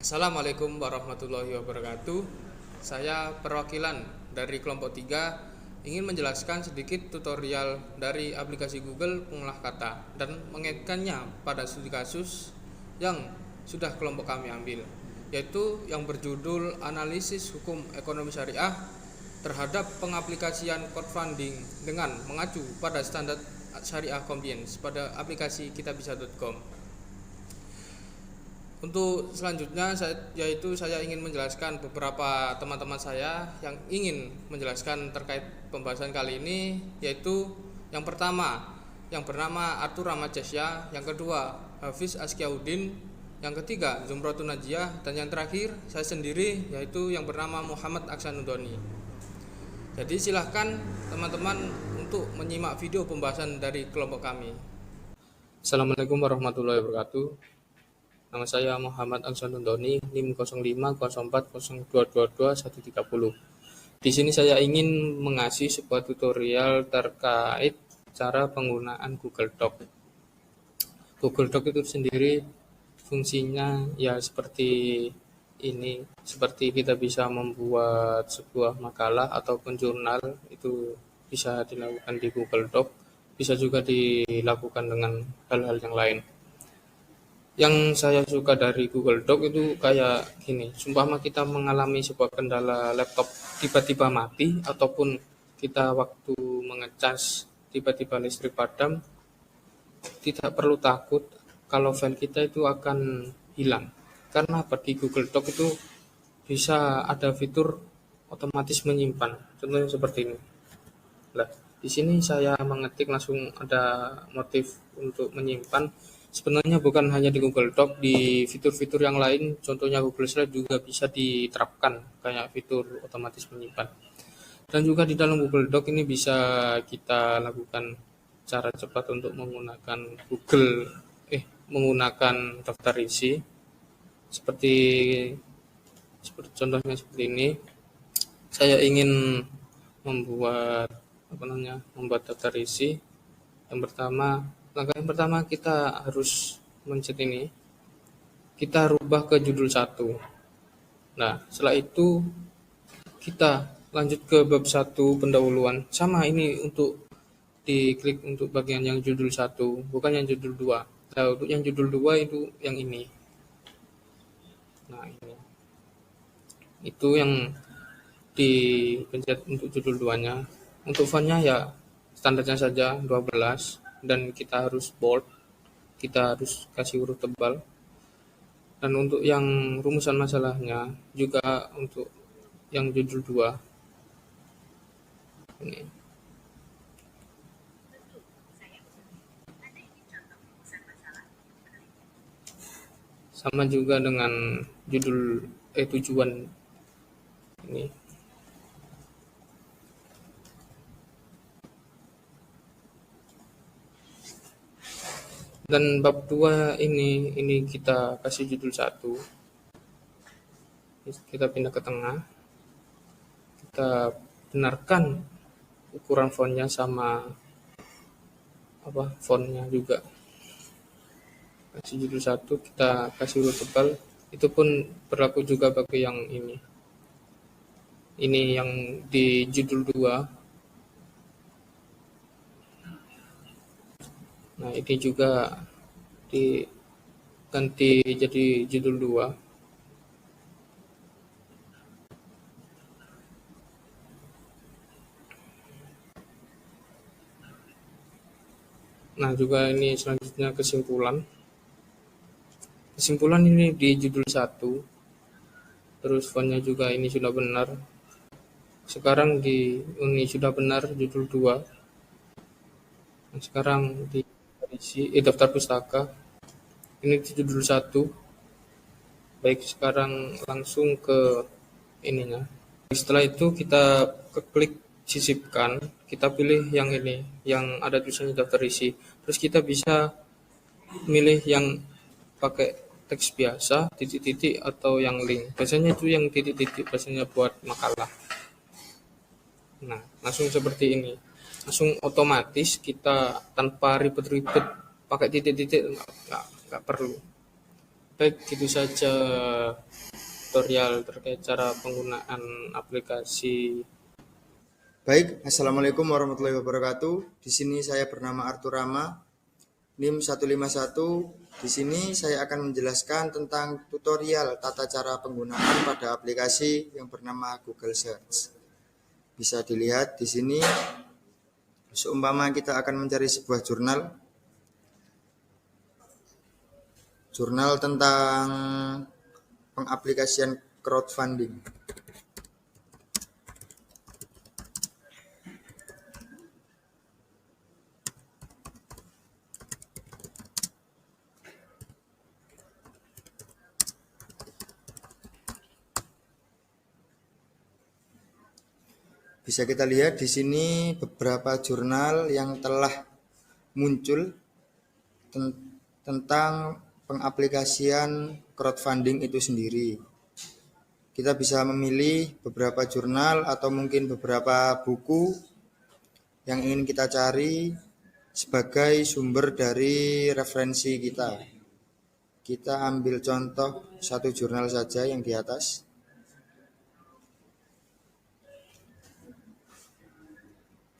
Assalamualaikum warahmatullahi wabarakatuh. Saya perwakilan dari kelompok 3 ingin menjelaskan sedikit tutorial dari aplikasi Google pengolah kata dan mengaitkannya pada studi kasus yang sudah kelompok kami ambil, yaitu yang berjudul Analisis Hukum Ekonomi Syariah terhadap pengaplikasian crowdfunding dengan mengacu pada standar syariah compliance pada aplikasi kitabisa.com. Untuk selanjutnya saya ingin menjelaskan beberapa teman-teman saya yang ingin menjelaskan terkait pembahasan kali ini, yaitu yang pertama yang bernama Arthur Rahmat Jasya, yang kedua Hafiz Askiauddin, yang ketiga Zumratun Najiyah, dan yang terakhir saya sendiri yaitu yang bernama Muhammad Aksanudoni. Jadi silahkan teman-teman untuk menyimak video pembahasan dari kelompok kami. Assalamualaikum warahmatullahi wabarakatuh. Nama saya Muhammad Aksanudoni, NIM 05040222 Di sini saya ingin mengasih sebuah tutorial terkait cara penggunaan Google Doc. Google Doc itu sendiri fungsinya ya seperti ini, seperti kita bisa membuat sebuah makalah ataupun jurnal, itu bisa dilakukan di Google Doc, bisa juga dilakukan dengan hal-hal yang lain. Yang saya suka dari Google Doc itu kayak gini, sumpama kita mengalami sebuah kendala laptop tiba-tiba mati, ataupun kita waktu mengecas tiba-tiba listrik padam, tidak perlu takut kalau file kita itu akan hilang. Karena di Google Doc itu bisa ada fitur otomatis menyimpan, contohnya seperti ini. Nah, di sini saya mengetik langsung ada motif untuk menyimpan. Sebenarnya bukan hanya di Google Doc, di fitur-fitur yang lain, contohnya Google Slide juga bisa diterapkan kayak fitur otomatis menyimpan. Dan juga di dalam Google Doc ini bisa kita lakukan cara cepat untuk menggunakan menggunakan daftar isi seperti contohnya seperti ini. Saya ingin membuat daftar isi. Langkah yang pertama kita harus mencet ini, kita rubah ke judul 1. Nah, setelah itu kita lanjut ke bab 1 pendahuluan. Sama ini untuk diklik untuk bagian yang judul 1, bukan yang judul 2. Nah, untuk yang judul 2 itu yang ini. Nah, ini. Itu yang dipencet untuk judul 2-nya. Untuk fontnya ya standarnya saja 12, dan kita harus bold, kita harus kasih huruf tebal. Dan untuk yang rumusan masalahnya juga untuk yang judul 2 ini. Sama juga dengan judul tujuan ini. Dan bab 2 ini kita kasih judul 1. Kita pindah ke tengah. Kita benarkan ukuran fontnya sama fontnya juga. Kasih judul 1, kita kasih huruf tebal. Itu pun berlaku juga bagi yang ini. Ini yang di judul 2. Nah, ini juga diganti jadi judul 2. Nah, juga ini selanjutnya kesimpulan. Kesimpulan ini di judul 1. Terus fontnya juga ini sudah benar. Sekarang ini sudah benar judul 2. Nah, sekarang di daftar pustaka. Ini di judul 1. Baik, sekarang langsung ke ininya. Setelah itu kita klik sisipkan, kita pilih yang ini, yang ada tulisannya daftar isi. Terus kita bisa milih yang pakai teks biasa, titik-titik, atau yang link. Biasanya itu yang titik-titik, biasanya buat makalah. Nah, langsung seperti ini. Langsung otomatis kita tanpa ribet-ribet pakai titik-titik, nggak perlu. Baik, itu saja tutorial terkait cara penggunaan aplikasi. Baik, Assalamualaikum warahmatullahi wabarakatuh. Di sini saya bernama Arthur Rama, NIM 151. Di sini saya akan menjelaskan tentang tutorial tata cara penggunaan pada aplikasi yang bernama Google Search. Bisa dilihat di sini, seumpama kita akan mencari sebuah jurnal tentang pengaplikasian crowdfunding. Bisa kita lihat di sini beberapa jurnal yang telah muncul tentang pengaplikasian crowdfunding itu sendiri. Kita bisa memilih beberapa jurnal atau mungkin beberapa buku yang ingin kita cari sebagai sumber dari referensi kita. Kita ambil contoh satu jurnal saja yang di atas.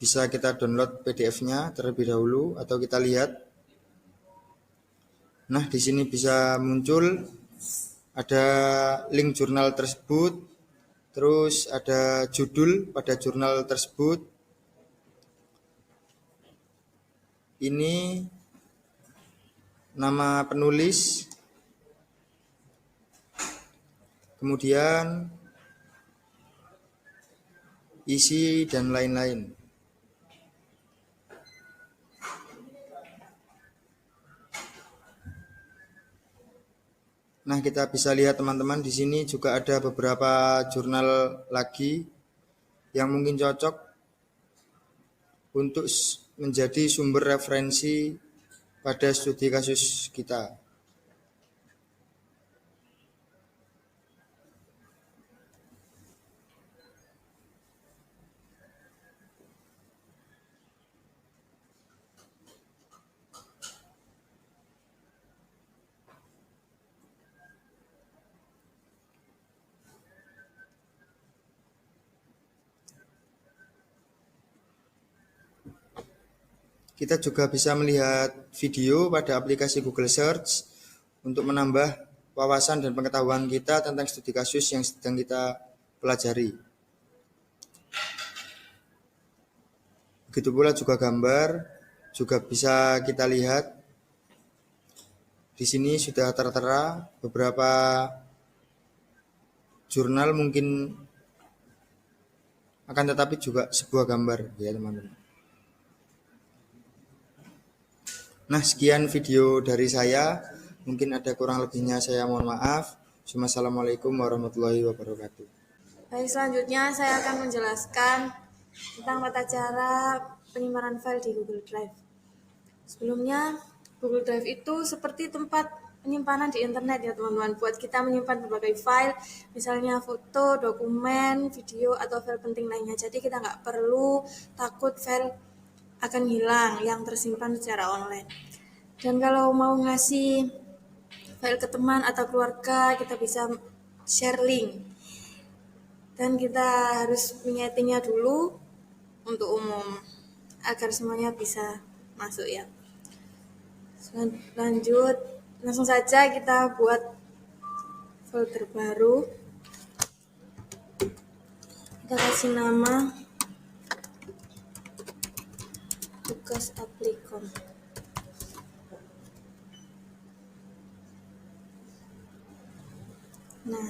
Bisa kita download PDF-nya terlebih dahulu atau kita lihat. Nah, di sini bisa muncul ada link jurnal tersebut, terus ada judul pada jurnal tersebut. Ini nama penulis, kemudian isi dan lain-lain. Nah, kita bisa lihat teman-teman di sini juga ada beberapa jurnal lagi yang mungkin cocok untuk menjadi sumber referensi pada studi kasus kita. Kita juga bisa melihat video pada aplikasi Google Search untuk menambah wawasan dan pengetahuan kita tentang studi kasus yang sedang kita pelajari. Begitu pula juga gambar, juga bisa kita lihat. Di sini sudah tertera beberapa jurnal mungkin, akan tetapi juga sebuah gambar ya teman-teman. Nah, sekian video dari saya. Mungkin ada kurang lebihnya saya mohon maaf. Assalamualaikum warahmatullahi wabarakatuh. Baik, selanjutnya saya akan menjelaskan tentang tata cara penyimpanan file di Google Drive. Sebelumnya, Google Drive itu seperti tempat penyimpanan di internet ya teman-teman. Buat kita menyimpan berbagai file, misalnya foto, dokumen, video, atau file penting lainnya. Jadi kita nggak perlu takut file akan hilang yang tersimpan secara online. Dan kalau mau ngasih file ke teman atau keluarga, kita bisa share link. Dan kita harus menyetingnya dulu untuk umum agar semuanya bisa masuk ya. Lanjut, langsung saja kita buat folder baru. Kita kasih nama tugas aplikon. Nah,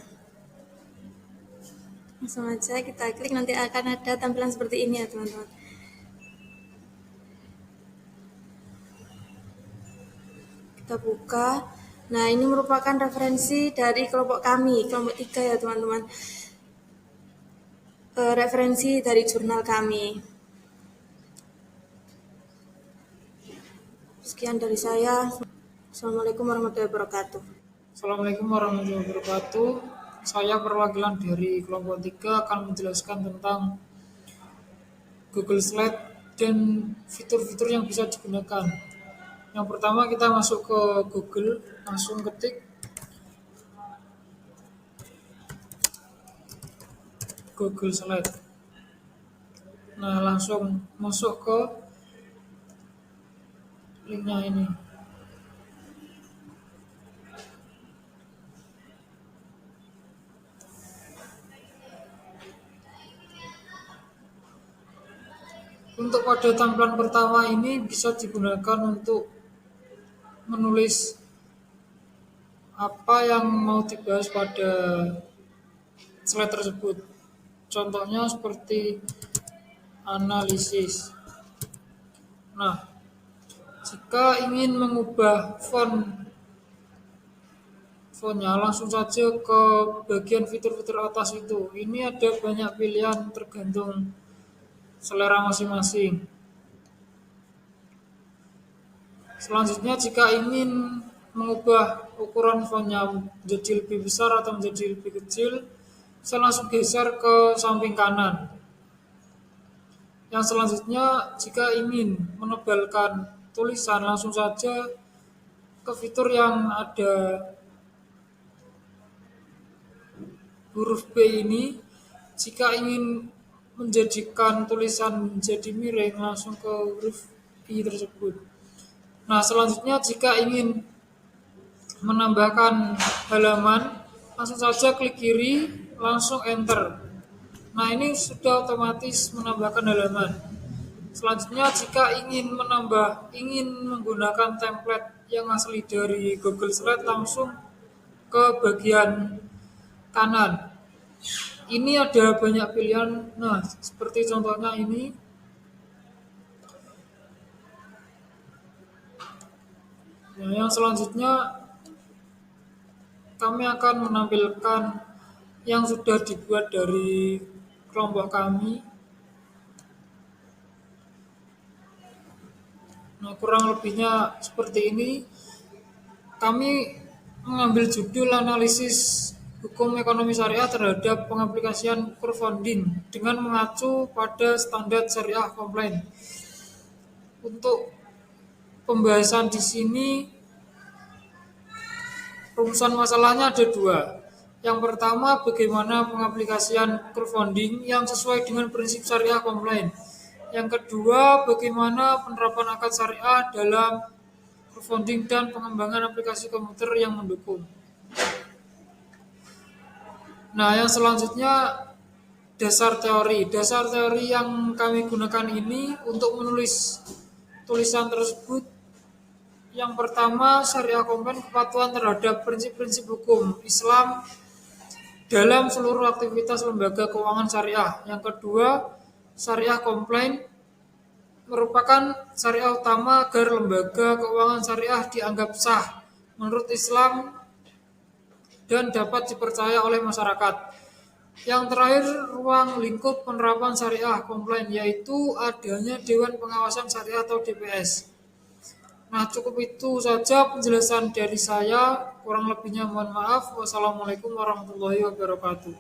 langsung aja kita klik, nanti akan ada tampilan seperti ini ya teman-teman. Kita buka. Nah, ini merupakan referensi dari kelompok kami, kelompok 3 ya teman-teman. Referensi dari jurnal kami. Sekian dari saya. Assalamualaikum warahmatullahi wabarakatuh. Assalamualaikum warahmatullahi wabarakatuh. Saya perwakilan dari kelompok 3 akan menjelaskan tentang Google Slide dan fitur-fitur yang bisa digunakan. Yang pertama kita masuk ke Google, langsung ketik Google Slide. Nah, langsung masuk ke linknya ini. Untuk pada tampilan pertama ini bisa digunakan untuk menulis apa yang mau dibahas pada slide tersebut. Contohnya seperti analisis. Nah, jika ingin mengubah fontnya langsung saja ke bagian fitur-fitur atas itu. Ini ada banyak pilihan tergantung selera masing-masing. Selanjutnya jika ingin mengubah ukuran fontnya menjadi lebih besar atau menjadi lebih kecil, saya langsung geser ke samping kanan. Yang selanjutnya jika ingin menebalkan tulisan langsung saja ke fitur yang ada huruf B ini. Jika ingin menjadikan tulisan menjadi miring langsung ke huruf I tersebut. Nah, selanjutnya jika ingin menambahkan halaman, langsung saja klik kiri, langsung enter. Nah, ini sudah otomatis menambahkan halaman. Selanjutnya jika ingin menggunakan template yang asli dari Google Slide, langsung ke bagian kanan. Ini ada banyak pilihan. Nah, seperti contohnya ini. Nah, yang selanjutnya kami akan menampilkan yang sudah dibuat dari kelompok kami. Nah, kurang lebihnya seperti ini. Kami mengambil judul analisis hukum ekonomi syariah terhadap pengaplikasian crowdfunding dengan mengacu pada standar syariah komplain. Untuk pembahasan di sini, rumusan masalahnya ada dua. Yang pertama, bagaimana pengaplikasian crowdfunding yang sesuai dengan prinsip syariah komplain. Yang kedua, bagaimana penerapan akad syariah dalam crowdfunding dan pengembangan aplikasi komputer yang mendukung. Nah, yang selanjutnya dasar teori. Dasar teori yang kami gunakan ini untuk menulis tulisan tersebut. Yang pertama, syariah komplain kepatuhan terhadap prinsip-prinsip hukum Islam dalam seluruh aktivitas lembaga keuangan syariah. Yang kedua, syariah komplain merupakan syariah utama agar lembaga keuangan syariah dianggap sah menurut Islam dan dapat dipercaya oleh masyarakat. Yang terakhir, ruang lingkup penerapan syariah komplain, yaitu adanya Dewan Pengawasan Syariah atau DPS. Nah, cukup itu saja penjelasan dari saya. Kurang lebihnya mohon maaf. Wassalamualaikum warahmatullahi wabarakatuh.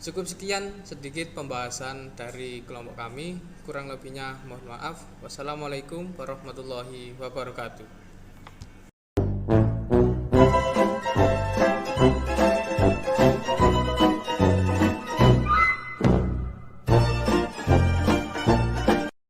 Cukup sekian sedikit pembahasan dari kelompok kami. Kurang lebihnya mohon maaf. Wassalamualaikum warahmatullahi wabarakatuh.